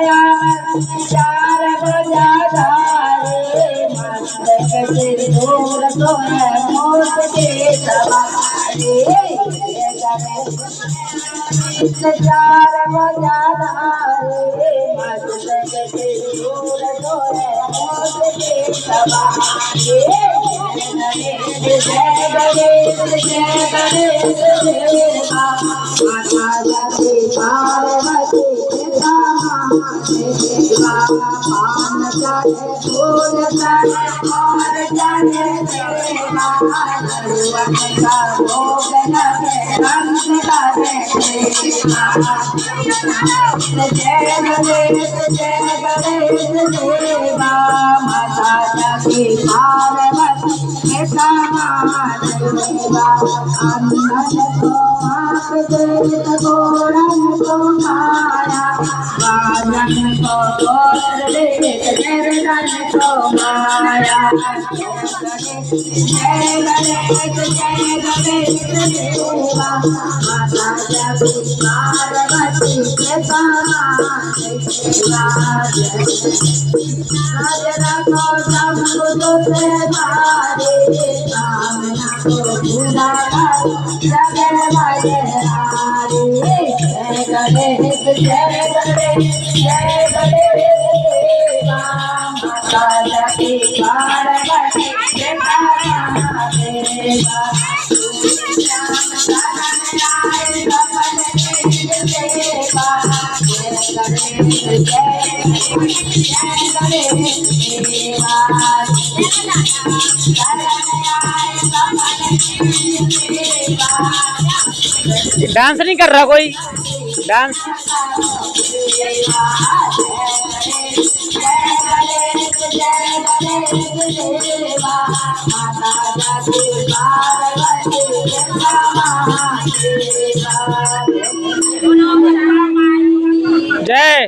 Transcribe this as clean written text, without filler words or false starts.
चार बजा धारे मस्तक सिंदूर सोने मोत के सवारे चार बजा धारे मस्तक सिंदूर सोने मोत के सवारे जय गणेश देवा माता जाति पार्वती देवा पान चढ़े फूल चढ़े और चढ़े देवा भगवान का भोग लगे रंग करे देवा जय गणेश देवा माता जाति पार्वती देवा अन्नन को आप देत गोरन को माया राजन को गोत्र देत निर्धन को माया जय गणेश देवा माता जाति पार्वती देवा राजना को सब कुछ भारे कामना को पूरा जगन वाले हारे जय गणेश देवा माता जाति पार्वती देवा डांस नहीं कर रहा कोई डांस जय